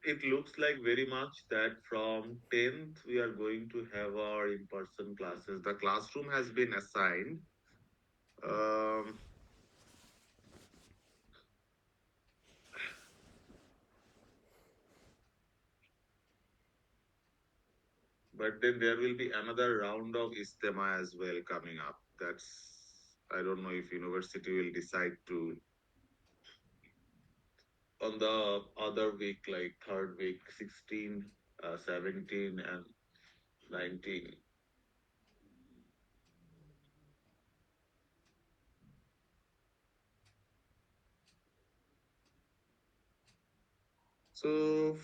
it looks like very much that from 10th we are going to have our in-person classes. The classroom has been assigned. Um, but then there will be another round of Istema as well coming up. That's, I don't know if university will decide to on the other week, like third week, 16, 17, and 19. So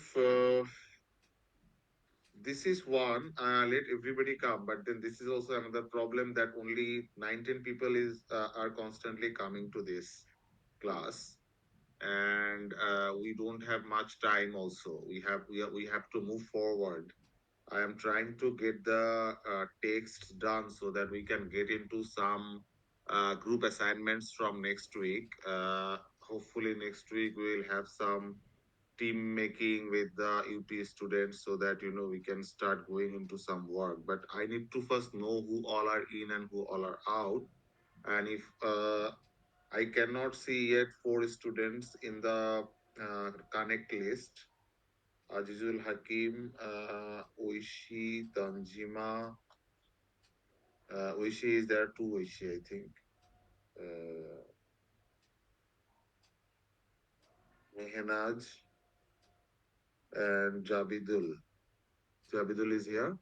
this is one. Let everybody come, but then this is also another problem that only 19 people is are constantly coming to this class, and we don't have much time. Also, we have to move forward. I am trying to get the text done so that we can get into some group assignments from next week. Hopefully, next week we will have some team making with the UT students so that we can start going into some work. But I need to first know who all are in and who all are out. And if I cannot see yet four students in the connect list, Azizul Hakim, Oishi, Tanjima. Oishi is there too, Oishi, I think. Uh, Mehenaj and Jabidul. Jabidul is here.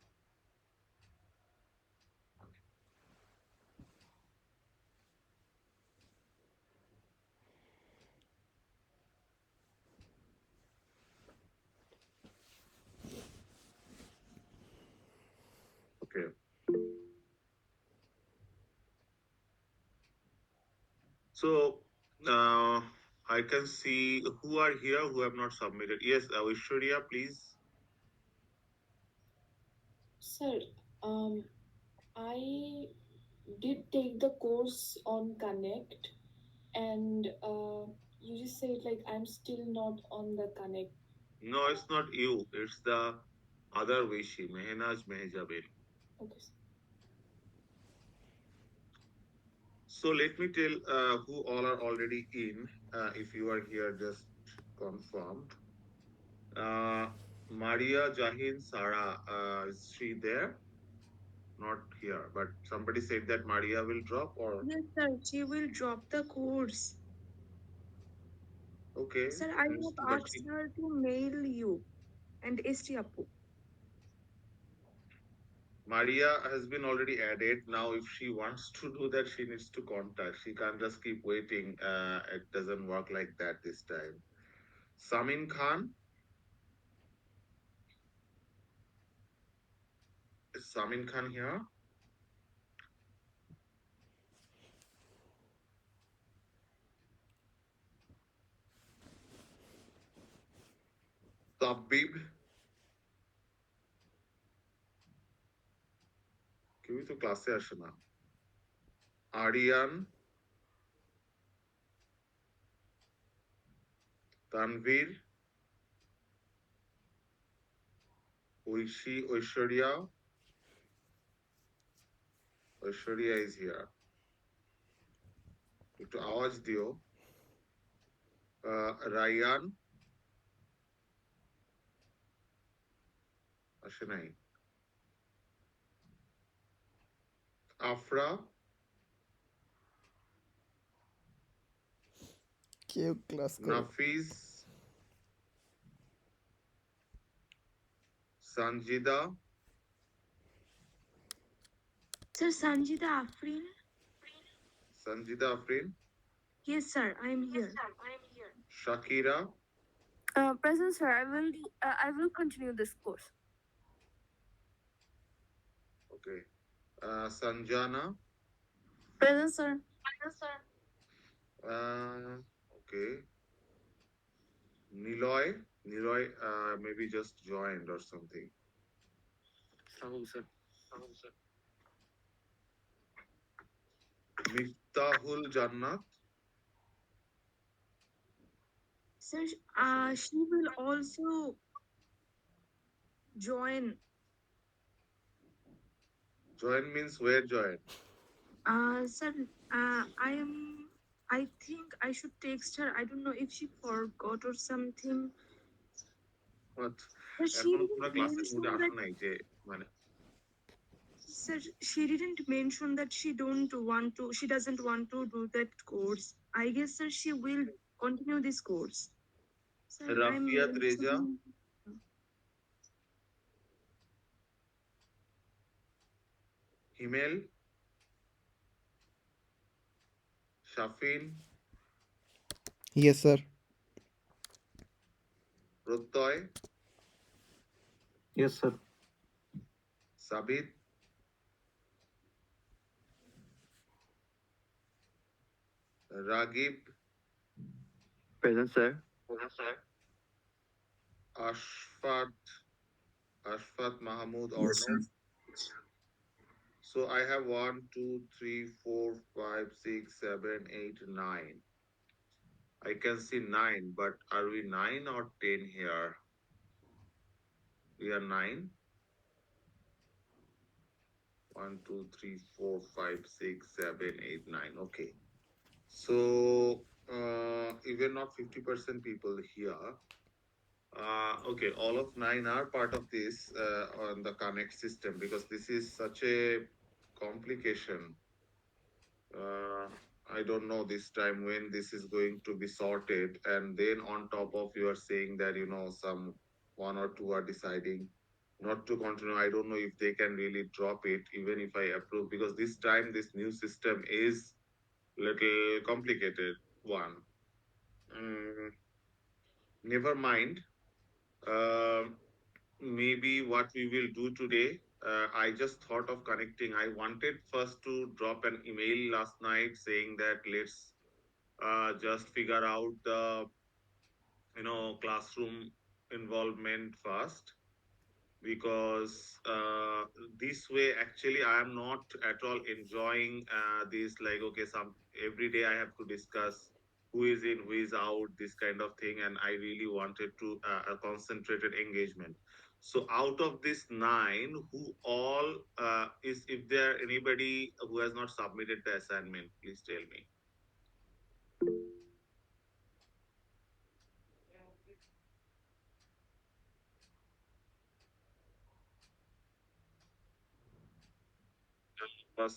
Okay. So I can see who are here who have not submitted. Yes, Aishwarya, please. Sir, I did take the course on Connect, and you just said like I'm still not on the Connect. No, it's not you. It's the other Vishi, Mehenaj Mehjabin. Okay, sir. So let me tell who all are already in. If you are here, just confirmed. Uh, Maria Jahin Sara, is she there? Not here, but somebody said that Maria will drop or Yes, sir. She will drop the course. okay, Sir, I let's have do. But asked her to mail you and ST Apu. Maria has been already added. Now, if she wants to do that, she needs to contact. She can't just keep waiting. It doesn't work like that this time. Samin Khan, is Samin Khan here? Tabbib, কেউই তো ক্লাসে আসে না। Aryan, Tanvir, Oishi, Aishwarya, Aishwarya is here. একটু আওয়াজ দিও। Ryan আসে নাই। আফরা, কেউ ক্লাস করে। Nafiz, Sanjida, Sir, Sanjita Afrin. Sanjida Afrin, Yes, sir. I am here. Shakira, Present, sir. I will continue this course. Okay, Sanjana, Present, sir. okay, Niloy, maybe just joined or something. Miftahul Jannat, Sir, she will also join. Join means where join? Sir, I think I should text her. I don't know if she forgot or something. What? But she এখনো didn't তোমরা ক্লাসের mention মধ্যে আসো that. নাই যে মানে Sir, she didn't mention that she doesn't want to do that course. I guess, sir, she will continue this course. Sir, I'm Rafiath Reza, mentioning. Himel, Shafin, Yes, sir. প্রত্যয়, Yes, sir. Sabit, Ragib, Present, sir. আশফাত, Ashfat Mahmood Yes, Arnaud. sir. So I have 1, 2, 3, 4, 5, 6, 7, 8, 9. I can see 9, but are we 9 or 10 here? We are 9. 1, 2, 3, 4, 5, 6, 7, 8, 9. Okay. So even not 50% people here. Okay, all of 9 are part of this on the Connect system because this is such a complication. I don't know this time when this is going to be sorted. And then on top of you are saying that, some 1 or 2 are deciding not to continue. I don't know if they can really drop it, even if I approve, because this time this new system is little complicated one. Never mind. Maybe what we will do today, I just thought of connecting. I wanted first to drop an email last night saying that let's just figure out the classroom involvement first, because this way actually I am not at all enjoying this, like, okay, some every day I have to discuss who is in, who is out, this kind of thing, and I really wanted to a concentrated engagement. So out of this 9, who all is, if there anybody who has not submitted the assignment, please tell me.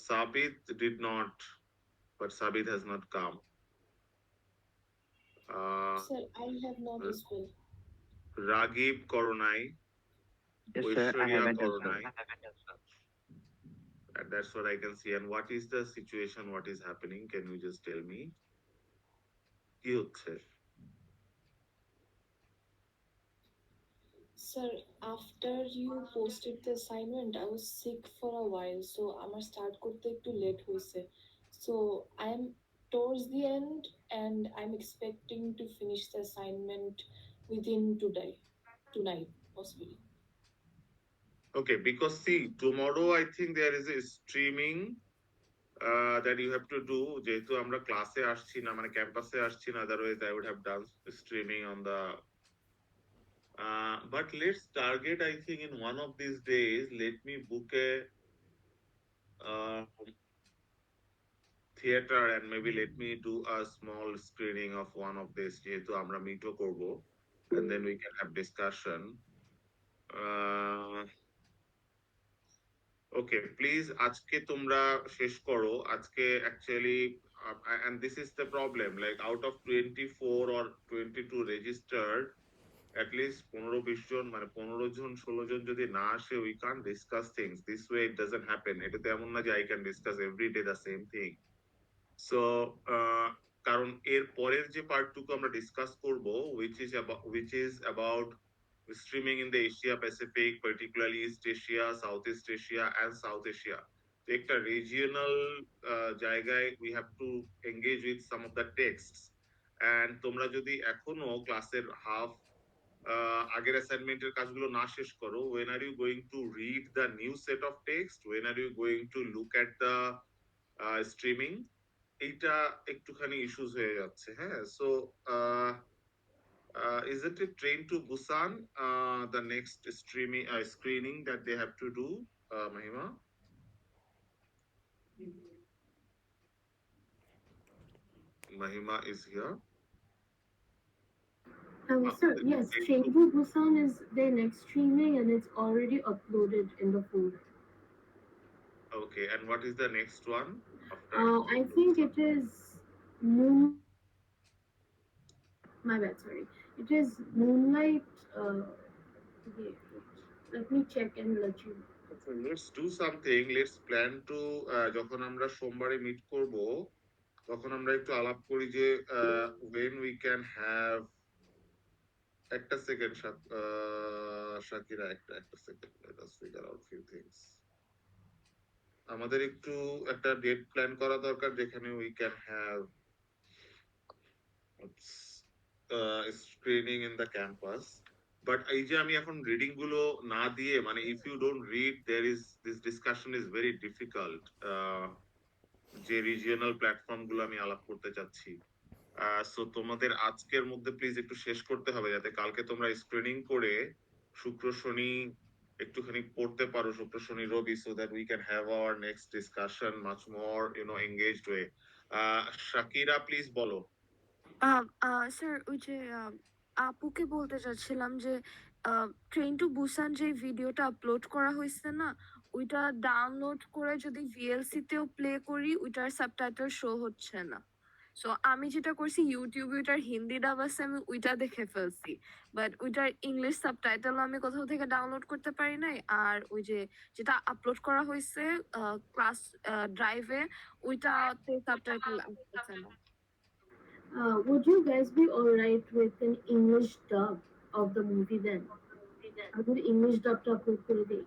Sabit did not, but Sabit has not come. Sir, I have not as well. Ragib Koronai, Yes, sir. I Oishwarya haven't as well. Koronai. And that's what I can see. And what is the situation? What is happening? Can you just tell me? Youth, sir. Sir, after you posted the assignment, I was sick for a while, so আমার start করতে একটু late হয়েছে. So I am towards the end, and I'm expecting to finish the assignment within tonight, possibly. Okay, because see, tomorrow I think there is a streaming that you have to do. যেহেতু আমরা ক্লাসে আসছি না, মানে ক্যাম্পাসে আসছি না, otherwise I would have done streaming on the but let's target, I think, in one of these days, let me book a theater and maybe let me do a small screening of one of these, যেহেতু আমরা মিটও করব, and then we can have discussion. Okay, please আজকে তোমরা শেষ করো আজকে actually, and this is the problem, like out of 24 or 22 registered, at least 15-20 জন, মানে 15 জন 16 জন যদি না আসে, we can't discuss things this way. It doesn't happen. এটা তো এমন না যে I can discuss every day the same thing. So কারণ এর পরের যে পার্টটুকু আমরা ডিসকাস করব, which is about streaming in the Asia Pacific, particularly East Asia, Southeast Asia and South Asia. তো একটা regional জায়গায় we have to engage with some of the texts. And তোমরা যদি এখনো ক্লাসের হাফ আগের অ্যাসাইনমেন্টের কাজগুলো না শেষ করো, when are you going to read the new set of text? When are you going to look at the streaming? এইটা একটুখানি ইস্যুস হয়ে যাচ্ছে। হ্যাঁ, so Is it a Train to Busan? The next streaming screening that they have to do, Mahima? Mahima is here. Sir, The yes, Train Train to to Busan is their next streaming and it's already uploaded in the folder. Okay, and what is the next one after I Train to think Busan? it is Moon. My bad, sorry. It is Moonlight. Okay, let me check and let you. So let's do something. Let's plan to যখন আমরা সোমবারে meet করব তখন আমরা একটু আলাপ করি যে when we can have একটা সেকেন্ড শাকিরা একটা একটা second let us figure out few things. আমাদের একটু একটা ডেট প্ল্যান করা দরকার যেখানে we can have screening in the campus but এই যে আমি এখন রিডিং গুলো না দিয়ে মানে if you don't read there is this discussion is very difficult যে রিজিওনাল প্ল্যাটফর্ম গুলো আমি আলাপ করতে চাচ্ছি সো তোমাদের আজকের মধ্যে প্লিজ একটু শেষ করতে হবে যাতে কালকে তোমরা স্ক্রিনিং করে শুক্র শনি একটুখানি পড়তে পারো শুক্র শনি রবি so that we can have our next discussion much more engaged way Shakira please বলো স্যার ওই যে আপুকে বলতে চাচ্ছিলাম যে ট্রেন টু বুসান যে ভিডিওটা আপলোড করা হয়েছে না, ওইটা ডাউনলোড করে যদি ভিএলসি তেও প্লে করি ওইটার সাবটাইটেল শো হচ্ছে না। সো আমি যেটা করছি ইউটিউবে ওইটার হিন্দি ডাব আছে, আমি ওইটা দেখে ফেলছি, বাট ওইটার ইংলিশ সাবটাইটেল আমি কোথাও থেকে ডাউনলোড করতে পারি নাই। আর ওই যে যেটা আপলোড করা হয়েছে ক্লাস ড্রাইভে, ওইটাতে সাবটাইটেল আসতেছে না। Would you guys be alright with an English dub of the movie then? I would English dub to upload for the day.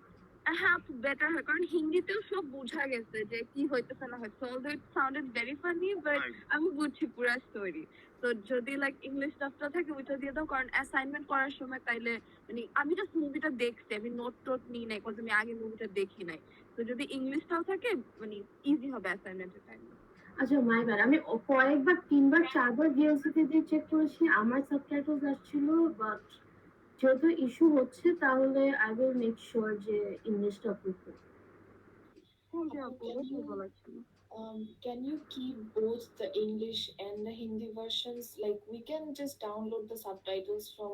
হ্যাঁ, বেটার হয়, কারণ হিন্দিতেও সব বোঝা গেছে যে কি হইতেছে না হচ্ছে। Although it sounded very funny, but আমি বুঝছি পুরা স্টোরি। তো যদি লাইক ইংলিশ ডাবটা থাকে ওইটা দিয়ে দাও, কারণ অ্যাসাইনমেন্ট করার সময় তাইলে মানে আমি জাস্ট মুভিটা দেখছি, আমি নোট টোট নিই নাই, কারণ আমি আগে মুভিটা দেখি নাই। তো যদি ইংলিশটাও থাকে মানে ইজি হবে অ্যাসাইনমেন্টের টাইমে। আচ্ছা মাই ব্যাড, আমি কয়েকবার 3বার 4বার ভিএলসিতে দিয়ে চেক করেছি, আমার সাবটাইটেলস আসছিল, বাট যেহেতু ইস্যু হচ্ছে তাহলে আই উইল মেক শিওর যে ইংলিশটা আপলোড করব। Can you keep both the English and the Hindi versions? Like we can just download the subtitles from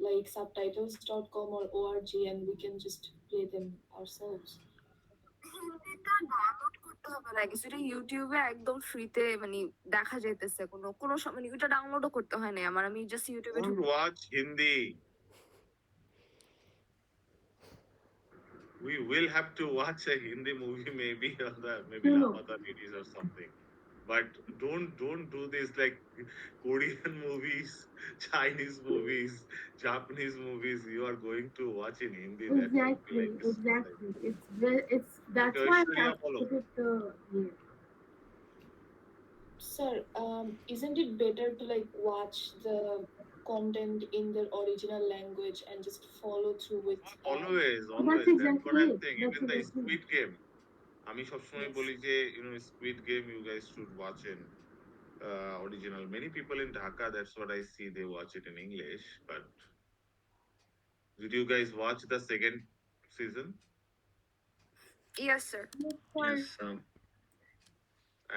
like subtitles.com or org and we can just play them ourselves. হিন্দিটা download করতে হবে না, কিছুটা ইউটিউবে একদম ফ্রিতে মানে দেখা যাইতেছে, কোনো কোনো মানে ওইটা ডাউনলোডও করতে হয় না আমার, আমি জাস্ট ইউটিউবে Don't watch Hindi. We will have to watch a Hindi movie maybe on the maybe No. Lamata series or something. But don't do this like Korean movies, Chinese movies, Japanese movies. You are going to watch in Hindi. That will be Exactly, like exactly. It's that's Okay, why I Aishwarya, follow. activated the yeah. Sir, isn't it better to like watch the content in their original language and just follow through with Always. That's That's what exactly I'm it. saying. That's Even the exactly it. Squid Game. আমি সবসময় Yes. বলি যে Squid Game you guys should watch in original. Many people in Dhaka, that's what I see, they watch it in English. But did you guys watch the second season yes sir. Yes,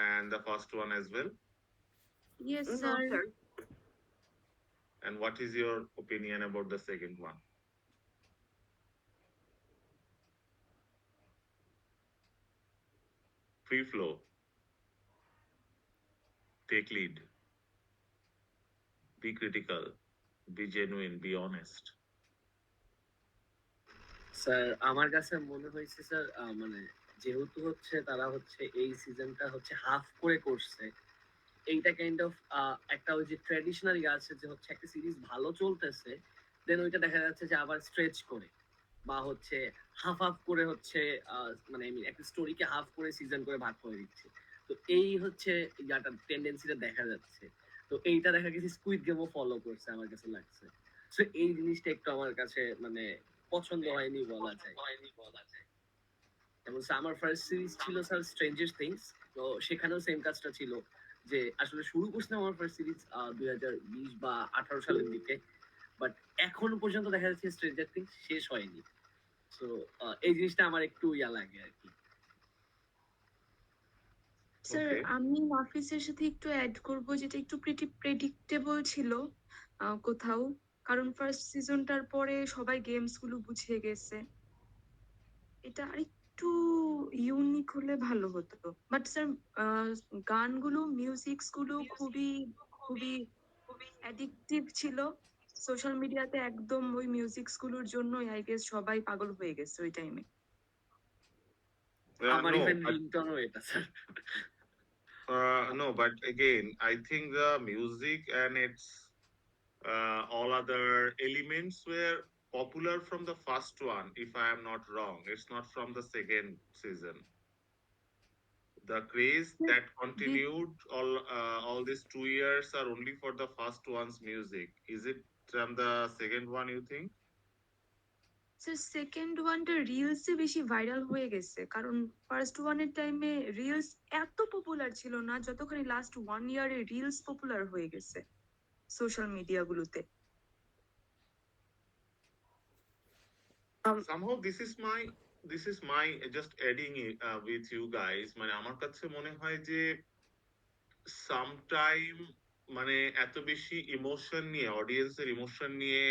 and the first one as well? Yes, No, sir. sir. And what is your opinion about the second one? Free flow. Take lead. Be critical. Be genuine. Be honest. Sir আমার কাছে মনে হয়েছে sir মানে যেহেতু হচ্ছে তারা হচ্ছে এই সিজনটা হচ্ছে হাফ করে করছে, এইটা কাইন্ড অফ একটা ওই যে ট্র্যাডিশনাল আছে যে হচ্ছে একটা সিরিজ ভালো চলতেছে, দেন ওইটা দেখা যাচ্ছে যে আবার স্ট্রেচ করে বা হচ্ছে হাফ হাফ করে হচ্ছে মানে একটা স্টোরিকে হাফ করে সিজন করে ভাগ করে দিচ্ছে। তো এই হচ্ছে ইয়াটা টেন্ডেন্সিটা দেখা যাচ্ছে। তো এইটা দেখা গেছে স্কুইড গেমও ফলো করছে আমার কাছে লাগছে। তো এই জিনিসটা একটু আমার কাছে মানে পছন্দ হয়নি বলা যায়। যেমন আমার ফার্স্ট সিরিজ ছিল স্যার স্ট্রেঞ্জার থিংস, তো সেখানেও সেম কাজটা ছিল যে আসলে শুরু করছিলাম আমার ফার্স্ট সিরিজ 2020 বা 18 সালের দিকে, বাট এখনো পর্যন্ত দেখা যাচ্ছে স্ট্রেঞ্জার থিংস শেষ হয়নি। সো এই জিনিসটা আমার একটু ইয়া লাগে আর কি। Sir Okay. আমি নাফিসের সাথে একটু অ্যাড করব, যেটা একটু প্রেডিক্টেবল ছিল কোথাও, কারণ ফার্স্ট সিজনটার পরে সবাই গেমস গুলো বুঝে গেছে। এটা আরেকটু ইউনিক হলে ভালো হতো। বাট স্যার গানগুলো, মিউজিকস গুলো খুবই খুবই অ্যাডিকটিভ ছিল। সোশ্যাল মিডিয়াতে একদম ওই মিউজিকস গুলোর জন্যই আই গেস সবাই পাগল হয়ে গেছে ওই টাইমে। আমার No, ইভেন but রিংটোনও এটা sir. no, but again, I think the music and its all other elements were popular from the first one, if I am not wrong. It's not from the second season. The craze that continued all these 2 years are only for the first one's music. Is it from the second one, you think? Sir second ওয়ানটা রিলসে বেশি viral হয়ে গেছে, কারণ first ওয়ানের টাইমে reels এত popular ছিল না যতখানি লাস্ট 1 ইয়ারে রিলস পপুলার হয়ে গেছে সোশ্যাল মিডিয়া গুলোতে। Somehow this is my just adding it with you guys. মানে আমার কাছে মনে হয় যে সামটাইম মানে এত বেশি ইমোশন নিয়ে অডিয়েন্সের ইমোশন নিয়ে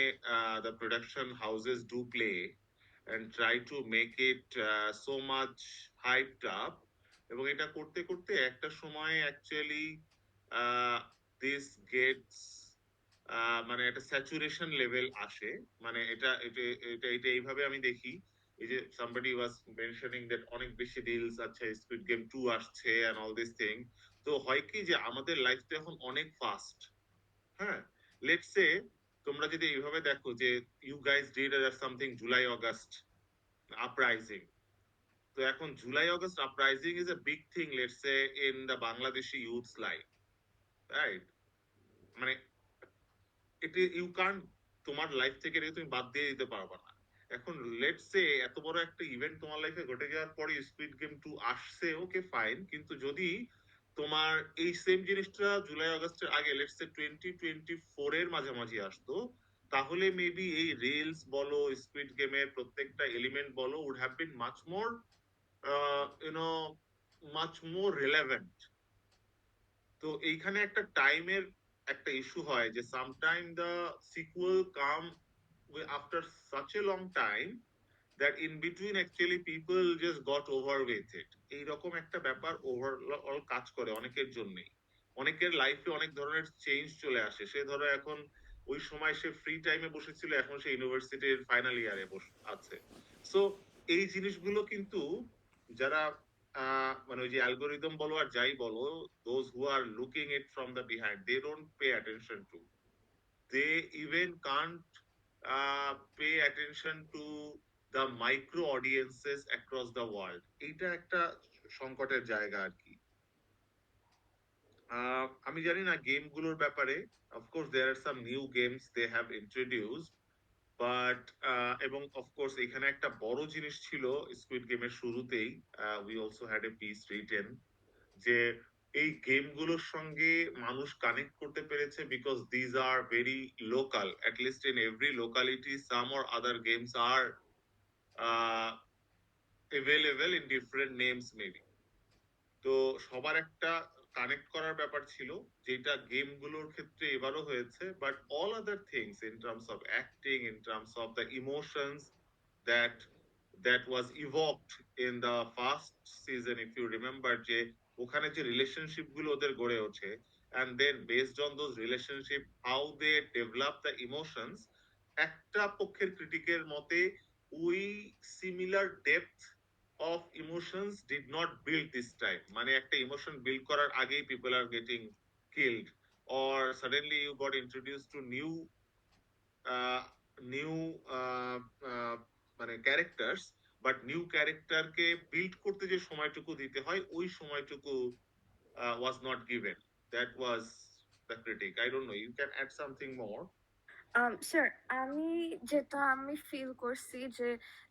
the production houses do play and try to make it so much hyped up, এবং এটা করতে করতে একটা সময় অ্যাকচুয়ালি দিস গেটস মানে একটা স্যাচুরেশন লেভেল আসে। মানে এটা এটা এটা এটা এইভাবে আমি দেখি, এই যে somebody was mentioning that অনেক বেশি রিলস আছে, স্কুইড গেম 2 আসছে and all this thing। তো হয় কি যে আমাদের লাইফটা এখন অনেক ফাস্ট। হ্যাঁ, লেটস সে তোমরা যদি এইভাবে দেখো যে you guys did something July August uprising, তো এখন July August uprising is a big thing let's say in the Bangladeshi youths life, right? মানে এটা ইউ কান, তোমার লাইফ থেকে এটাকে তুমি বাদ দিয়ে দিতে পারবা না। এখন লেটস সে এত বড় একটা ইভেন্ট তোমার লাইফে ঘটে যাওয়ার পরে স্কুইড গেম 2 আসছে, ওকে ফাইন, কিন্তু যদি তোমার এই সেম জিনিসটা জুলাই আগস্টের আগে লেটস সে 2024 এর মাঝামাঝি আসতো, তাহলে মেবি এই রিলস বলো, স্কুইড গেমের প্রত্যেকটা এলিমেন্ট বলো, would have been much more you know much more relevant. তো এইখানে একটা টাইমের একটা ইস্যু হয় যে sometime the sequel come after such a long time that in between actually people just got over with it। এইরকম একটা ব্যাপার ওভারঅল কাজ করে অনেকের জন্যই। অনেকের লাইফে অনেক ধরনের চেঞ্জ চলে আসে। সে ধরো এখন ওই সময় সে ফ্রি টাইমে বসেছিল, এখন সে ইউনিভার্সিটির ফাইনাল ইয়ারে আছে। সো এই জিনিসগুলো কিন্তু যারা মানে ওই যে অ্যালগোরিদম বলো আর যাই বলো, those who are looking it from the behind, they don't pay attention to, they even can't pay attention to the micro audiences across the world। এইটা একটা সংকটের জায়গা আর কি। আমি জানি না গেমগুলোর ব্যাপারে, of course there are some new games they have introduced, but এবং অফকোর্স এখানে একটা বড় জিনিস ছিল স্কুইড গেমের শুরুতেই, we also had a piece written যে এই গেমগুলোর সঙ্গে মানুষ কানেক্ট করতে পেরেছে because these are very local, at least in every locality some or other games are available in different names maybe. তো সবার একটা কানেক্ট করার ব্যাপার ছিল, যেটা গেমগুলোর ক্ষেত্রে এবারও হয়েছে, but all other things in terms of acting, in terms of the emotions that that was evoked in the first season, if you remember, যে ওখানে যে রিলেশনশিপ গুলো ওদের গড়ে ওঠে, and then based on those relationship how they develop the emotions, একটা পক্ষের ক্রিটিকের মতে ওই similar depth of emotions did not build this time। মানে একটা ইমোশন বিল্ড করার আগেই people are getting killed, or suddenly you got introduced to new মানে characters, but new ক্যারেক্টারকে build করতে যে সময়টুকু দিতে হয় ওই সময়টুকু was not given। That was the critic। I don't know, you can add something more। Sir আমি যেটা ফিল করছি যে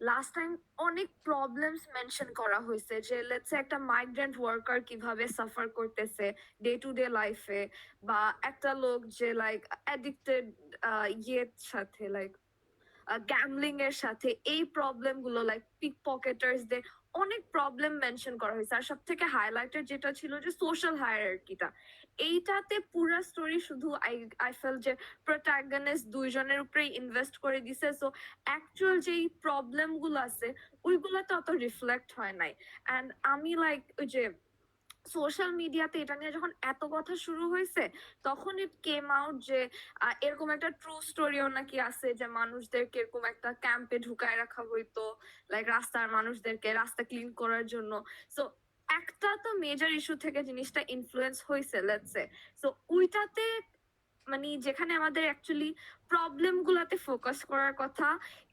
লাস্ট টাইম অনেক প্রবলেমস মেনশন করা হয়েছে যে লেটস একটা মাইগ্রেন্ট ওয়ার্কার কিভাবে সাফার করতেছে ডে টু ডে লাইফে, বা একটা লোক যে লাইক অ্যাডিক্টেড ইয়ের সাথে লাইক গ্যামলিং এর সাথে, এই প্রবলেম গুলো লাইক পিক পকেটার্সদের অনেক প্রবলেম মেনশন করা হয়েছে। আর সব থেকে হাইলাইটেড যেটা ছিল যে সোশ্যাল হায়ারার্কিটা, এইটাতে পুরা স্টোরি শুধু আই ফেল যে প্রোটাগনিস্ট দুইজনের উপরেই ইনভেস্ট করে দিছে। সো অ্যাকচুয়াল যেই প্রবলেম গুলো আছে ওইগুলোতে অত রিফ্লেক্ট হয় নাই। অ্যান্ড আমি লাইক ওই যে সোশ্যাল মিডিয়াতে এটা নিয়ে যখন এত কথা শুরু হয়েছে তখন ইট কেম আউট যে এরকম একটা ট্রু স্টোরিও নাকি আছে যে মানুষদেরকে এরকম একটা ক্যাম্পে ঢুকায় রাখা হইতো, লাইক রাস্তার মানুষদেরকে রাস্তা ক্লিন করার জন্য। সো একটা তো মেজর ইস্যু থেকে জিনিসটা ইনফ্লুয়েন্স হয়েছে লেটস সে। সো ওইটাতে মানে যেখানে আমাদের অ্যাকচুয়ালি প্রবলেম গুলাতে ফোকাস করার কথা,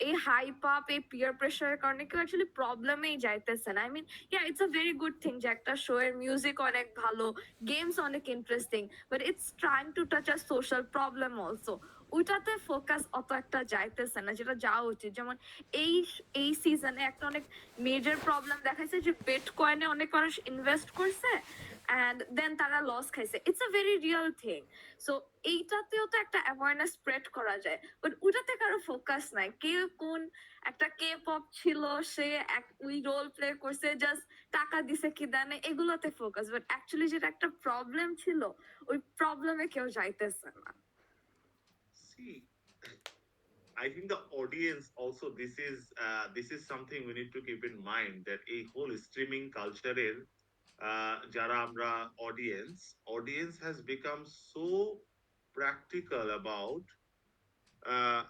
এই হাইপ আপ এই পিয়ার প্রেশারের কারণে কেউ অ্যাকচুয়ালি প্রবলেমেই যাইতেছে না। I mean yeah it's a very good thing যে একটা শো এর মিউজিক অনেক ভালো, গেমস অনেক interesting, but it's trying to touch a social problem also. ওইটাতে ফোকাস অত একটা যাইতেছে না যেটা যাওয়া উচিত। যেমন এই এই সিজনে একটা অনেক মেজর প্রবলেম দেখাইছে যে বিটকয়েনে অনেক মানুষ ইনভেস্ট করছে অ্যান্ড দেন তারা লস খাইছে। It's a very real thing. So এইটাতেও তো একটা অ্যাওয়ারনেস স্প্রেড করা যায়, বাট ওটাতে কারো ফোকাস নাই। কে কোন একটা কে পপ ছিল, সে ওই রোল প্লে করছে, জাস্ট টাকা দিছে কি দেনে, এগুলোতে ফোকাস। বাট অ্যাকচুয়ালি যেটা একটা প্রবলেম ছিল ওই প্রবলেমে কেউ যাইতেছে না। See, I think the audience also this is something we need to keep in mind that a whole streaming culture jara amra audience has become so practical about uh,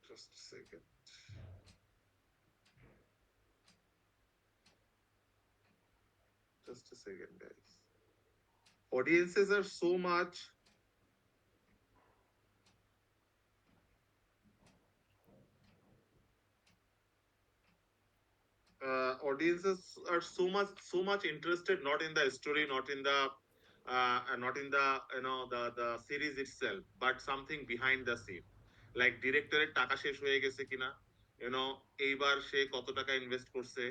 just a second. Just a second, guys. Audiences are so much audiences are so much interested not in the story, not in the the series itself, but something behind the scene, like ডিরেক্টরের টাকা শেষ হয়ে গেছে কিনা, এইবার সে কত টাকা invest করছে,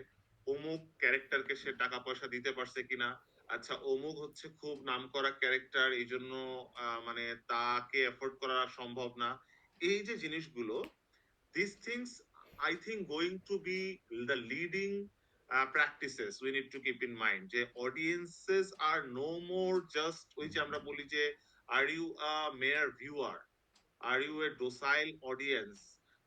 অমুক ক্যারেক্টারকে সে টাকা পয়সা দিতে পারছে কিনা, আচ্ছা অমুক হচ্ছে খুব নামকরা ক্যারেক্টার এই জন্য মানে তাকে এফোর্ড করা সম্ভব না। এই যে জিনিসগুলো, these things I think going to be the leading practices we need to keep in mind যে audiences are no more just ওই যে আমরা বলি যে are you a mere viewer, are you a docile audience,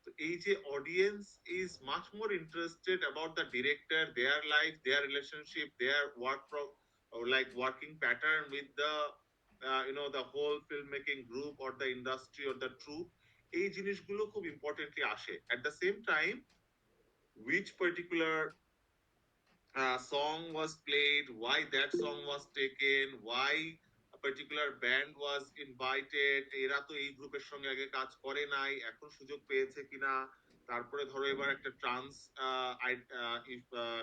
তো এই যে audience is much more interested about the director, their life, their relationship, their or like working pattern with the the whole filmmaking group or the industry or the troupe, এই জিনিসগুলো খুব importantly আসে। at the same time which particular song was played, why that song was taken, why a particular band was invited, এরা তো এই গ্রুপের সঙ্গে আগে কাজ করে নাই, এখন সুযোগ পেয়েছে কিনা, তারপরে ধরো এবার একটা ট্রান্স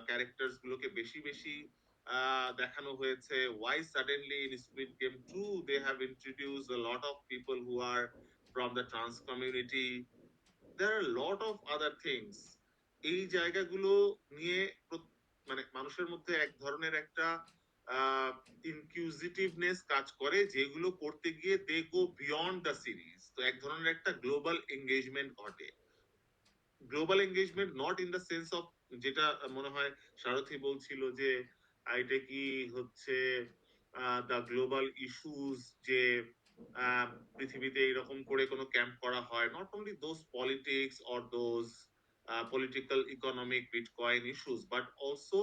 ক্যারেক্টার্স গুলোকে বেশি বেশি দেখানো হয়েছে, why suddenly in Squid Game 2 they have introduced a lot of people who are from the trans community, there are a lot of other things। এই জায়গাগুলো নিয়ে মানে মানুষের মধ্যে এক ধরনের একটা ইনকিউজিটিভনেস কাজ করে, যেগুলো করতে গিয়ে দে গো বিয়ন্ড দ্য সিরিজ, তো এক ধরনের একটা গ্লোবাল এঙ্গেজমেন্ট ঘটে। Global engagement not in the sense of যেটা মনে হয় সারথী বলছিল যে এটা কি হচ্ছে দ্য গ্লোবাল ইস্যুস, যে পৃথিবীতে এরকম করে কোনো ক্যাম্প করা হয়, not only those politics or those political economic bitcoin issues, but also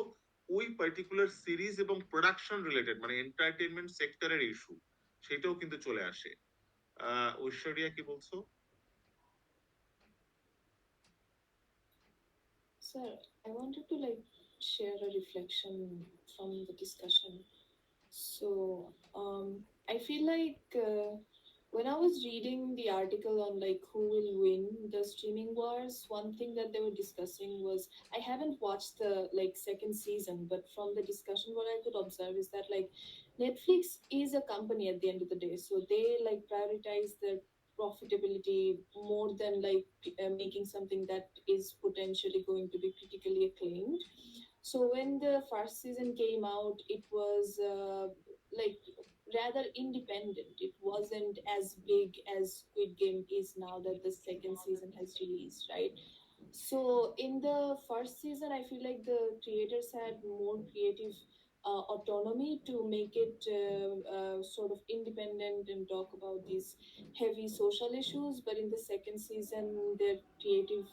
ওই পার্টিকুলার সিরিজ এবং প্রোডাকশন রিলেটেড মানে এন্টারটেনমেন্ট সেক্টরের ইস্যু, সেটাও কিন্তু চলে আসে। ঐশ্বরিয়া কি বলছো? Sir, I wanted to like share a reflection from the discussion. So, I feel like when I was reading the article on like who will win the streaming wars, one thing that they were discussing was, I haven't watched the like second season, but from the discussion what I could observe is that like Netflix is a company at the end of the day, so they like prioritize their profitability more than like making something that is potentially going to be critically acclaimed. So when the first season came out, it was like rather independent. It wasn't as big as Squid Game is now that the second season has released, right? So in the first season, I feel like the creators had more creative autonomy to make it sort of independent and talk about these heavy social issues. But in the second season, their creative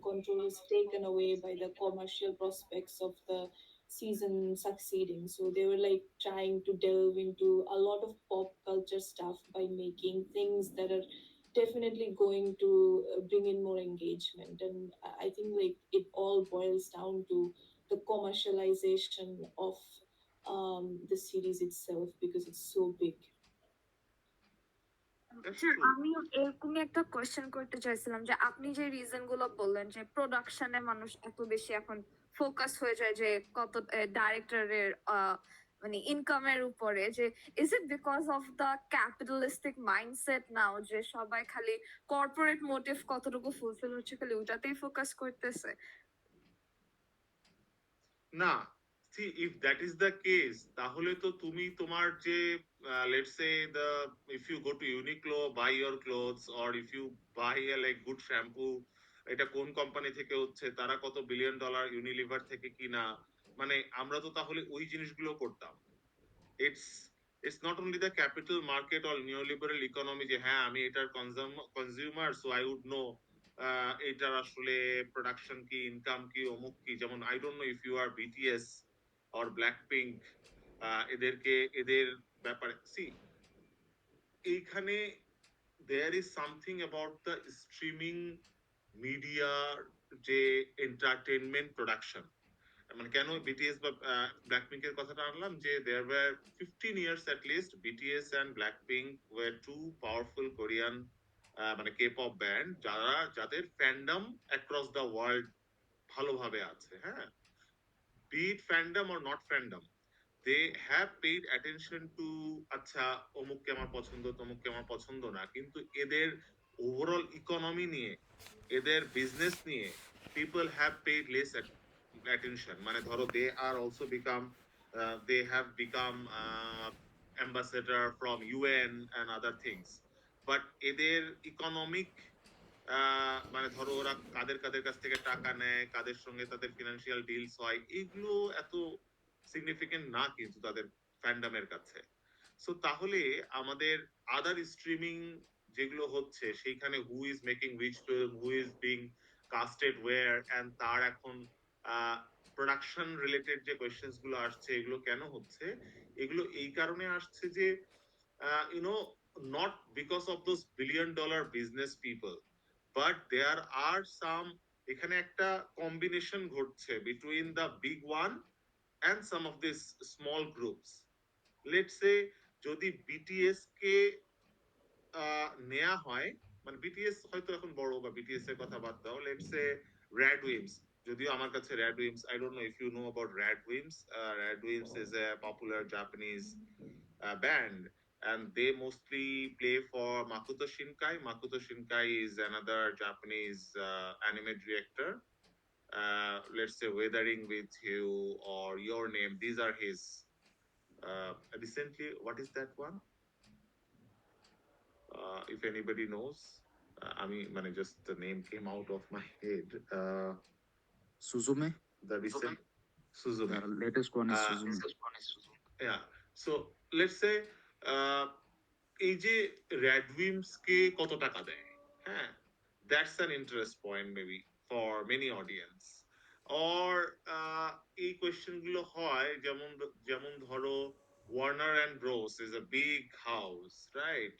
control was taken away by the commercial prospects of the season succeeding. So they were like trying to delve into a lot of pop culture stuff by making things that are definitely going to bring in more engagement. And I think like it all boils down to the commercialization of the series itself because it's so big. That's sir true. আমি এরকমই একটা question করতে চাইছিলাম যে আপনি যে reason গুলো বললেন যে প্রোডাকশনে মানুষ এত বেশি এখন ফোকাস হয়ে যায় যে কত ডাইরেক্টরের মানে ইনকামের উপরে, যে is it because of the capitalistic mindset now যে সবাই খালি কর্পোরেট মোটিভ কতটুকু ফুলফিল হচ্ছে খালি ওটাতেই ফোকাস করতেছে? না, see, if that is the case, তাহলে তো তুমি তোমার যে let's say the if you go to Uniqlo buy your clothes, or if you buy a like good shampoo, এটা কোন কোম্পানি থেকে হচ্ছে, তারা কত বিলিয়ন ডলার ইউনিলিভার থেকে কিনা, মানে আমরা তো তাহলে ওই জিনিসগুলো করতাম। It's it's not only the capital market or neoliberal economy যে হ্যাঁ আমি এটার consumer, so I would know এটার আসলে প্রোডাকশন কি, ইনকাম কি, অমুক কি। যেমন I don't know if you are BTS or Blackpink, এদেরকে এদের ব্যাপারে সি এইখানে there is something about the streaming media যে এন্টারটেনমেন্ট প্রোডাকশন। মানে কেন বিটিএস বা ব্ল্যাকপিঙ্কের কথাটা আনলাম, যে there were 15 years at least BTS and Blackpink were too powerful Korean মানে কে পপ ব্যান্ড যারা যাদের ফ্যান্ডম অ্যাক্রস দ্য ওয়ার্ল্ড ভালোভাবে আছে। হ্যাঁ, be it fandom or not fandom, they have paid attention to আচ্ছা অমুককে আমার পছন্দ, তমুককে আমার পছন্দ না, কিন্তু এদের ওভারঅল ইকোনমি নিয়ে, এদের বিজনেস নিয়ে people have paid less attention। মানে ধরো they are also become they have become ambassador from UN and other things, but এদের ইকোনমিক মানে ধরো ওরা কাদের কাদের কাছ থেকে টাকা নেয়, কাদের সঙ্গে তাদের ফিনান্সিয়াল ডিলস হয়, এগুলো এত সিগনিফিকেন্ট না কিন্তু তাদের ফ্যান্ডামের কাছে। সো তাহলে আমাদের আদার স্ট্রিমিং যেগুলো হচ্ছে সেইখানে who is making which film, who is being casted where, and তার এখন প্রোডাকশন রিলেটেড যে কোয়েশ্চেন্স গুলো আসছে, এগুলো কেন হচ্ছে? এগুলো এই কারণে আসছে যে YONO not because of those billion dollar business people, but there are some এখানে একটা কম্বিনেশন ঘটছে between the big one and some of these small groups। let's say যদি বিটিএস কে নেয়া হয়, মানে বিটিএস হয়তো এখন বড়, বা বিটিএস এর কথা বাদ দাও, লেটস সে র্যাড উইমস। যদিও আমার কাছে Rad Wimps, I don't know if you know about Rad Wimps. Rad Wimps is a popular Japanese band, and they mostly play for Makoto Shinkai. Makoto Shinkai is another Japanese anime director. Let's say Weathering with You or Your Name, these are his recently, what is that one? If anybody knows, I mean, just the name came out of my head. Suzume, The recent Suzume. the latest one is Suzume. Yeah. So let's say এই যে র্যাডউইমস কে কত টাকা দেয়, হ্যাঁ, that's an interest point maybe for many audience. Or এই question গুলো হয় যেমন যেমন ধরো Warner and bros is a big house, right?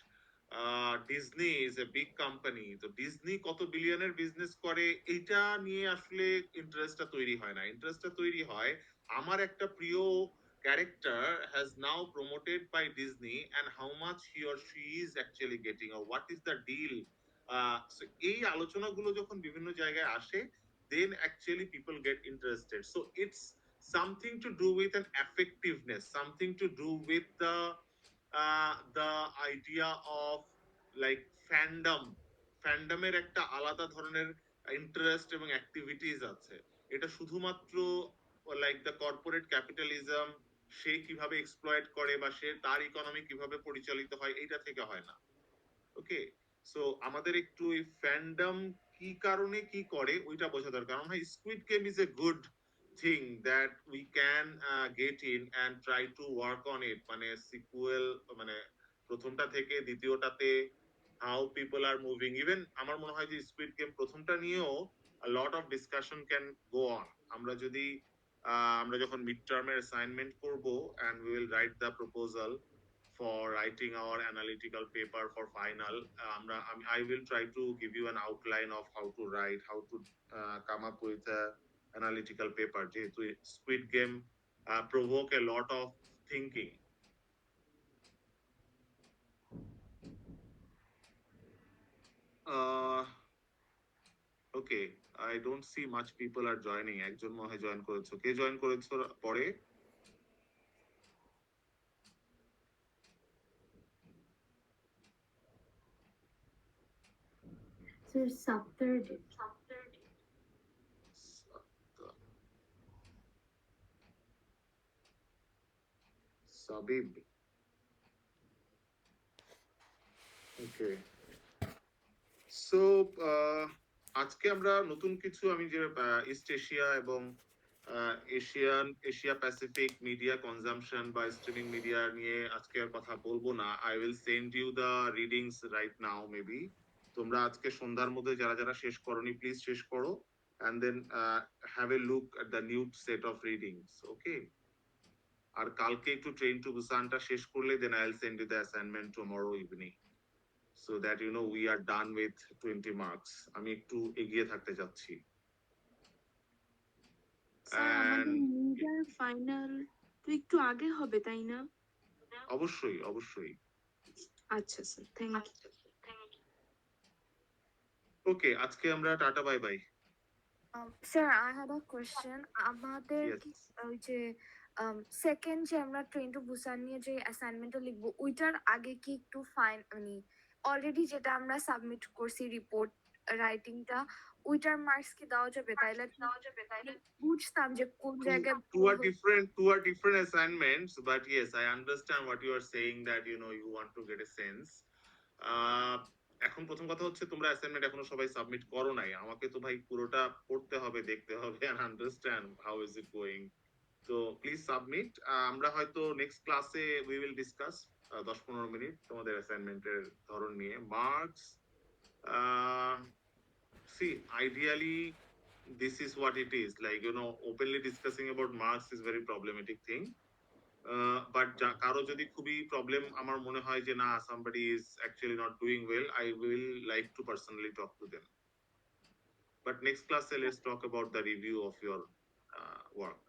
Disney is a big company, তো ডিজনি কত বিলিয়নের বিজনেস করে, এটা নিয়ে আসলে ইন্টারেস্টটা তৈরি হয় না। ইন্টারেস্টটা তৈরি হয় আমার একটা প্রিয় character has now promoted by Disney, and how much he or she is actually getting, or what is the deal। so এই আলোচনাগুলো যখন বিভিন্ন জায়গায় আসে, then actually people get interested। so it's something to do with an effectiveness, something to do with the idea of like ফ্যান্ডামের একটা আলাদা ধরনের interest এবং অ্যাক্টিভিটিস আছে। এটা শুধুমাত্র লাইক দ্য কর্পোরেট ক্যাপিটালিজম সে কিভাবে এক্সপ্লয়েট করে বা সে তার ইকোনমি কিভাবে পরিচালিত হয় এইটা থেকে হয় না। ওকে, সো আমাদের একটু এই ফ্যান্ডম কি কারণে কি করে ওইটা বোঝা দরকার। কারণ Squid Game is a good thing that we can get in and try to work on it, মানে সিকুয়েল, মানে প্রথমটা থেকে দ্বিতীয়টাতে how people are moving. Even আমার মনে হয় যে স্কুইড গেম প্রথমটা নিয়েও lot of discussion can go on. আমরা যদি আমরা যখন মিড টার্মের অ্যাসাইনমেন্ট করব and we will write the proposal for writing our analytical paper for final, I will try to give you an outline of how to write, how to come up with a analytical paper. যেহেতু squid game provoke a lot of thinking. Okay, I don't see much people are joining. একজন মনে হয় join করেছো, কে join করেছো পরে? Sir, Saturday. সাবিব, okay. So আজকে আমরা নতুন কিছু, আমি যে ইস্ট এশিয়া এবং এশিয়া প্যাসিফিক মিডিয়া কনজাম্পশন বা স্ট্রিমিং মিডিয়া নিয়ে আজকে আর কথা বলবো না। I will send you the readings right now maybe. তোমরা আজকে সন্ধ্যার মধ্যে যারা যারা শেষ করোনি প্লিজ শেষ করো, and then have a look at the new set of readings. Okay, আর কালকে একটু ট্রেন টু বুসানটা শেষ করলে then I'll send you the assignment tomorrow evening, so that you know we are done with 20 marks. আমি একটু এগিয়ে থাকতে যাচ্ছি। Sir আমাদের And মিডার ফাইনাল তো একটু আগে হবে তাই না? অবশ্যই অবশ্যই। আচ্ছা স্যার, থ্যাংক ইউ। ওকে, আজকে আমরা tata, bye bye. Sir I had a question. আমাদের Yes. কি ওই যে সেকেন্ড যে আমরা ট্রেন টু বুসান নিয়ে যে অ্যাসাইনমেন্টটা লিখবো ওইটার আগে কি একটু ফাইন মানে অলরেডি যেটা আমরা সাবমিট করছি রিপোর্ট রাইটিংটা ওইটার মার্কস কি দেওয়া যাবে? তাইলে বুঝতাম যে কোন জায়গায় Two are different assignments, but yes, I understand what you are saying, that you know you want to get a sense. এখন প্রথম কথা হচ্ছে তোমরা অ্যাসাইনমেন্ট এখনো সবাই সাবমিট করো নাই। আমাকে তো ভাই পুরোটা পড়তে হবে, দেখতে হবে, and understand how is it going. So please submit. আমরা হয়তো নেক্সট ক্লাসে we will discuss 10-15 মিনিট তোমাদের অ্যাসাইনমেন্টের ধরন নিয়ে। Marks, see, ideally this is what it is, like you know openly discussing about marks is very problematic thing. But কারো যদি খুবই প্রবলেম আমার মনে হয় যে না somebody is actually not doing well, I will like to personally talk to them. But next class let's talk about the review of your work.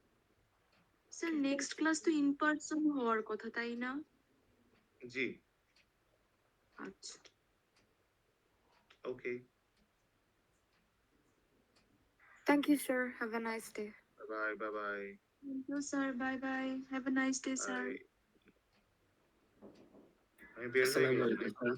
Sir next class তো in person হওয়ার কথা তাই না? জি, আচ্ছা, okay, thank you sir, have a nice day. bye bye bye. Thank you sir, bye bye, have a nice day sir. আমি বের হয়ে আসসালামু গেলাম। আলাইকুম স্যার।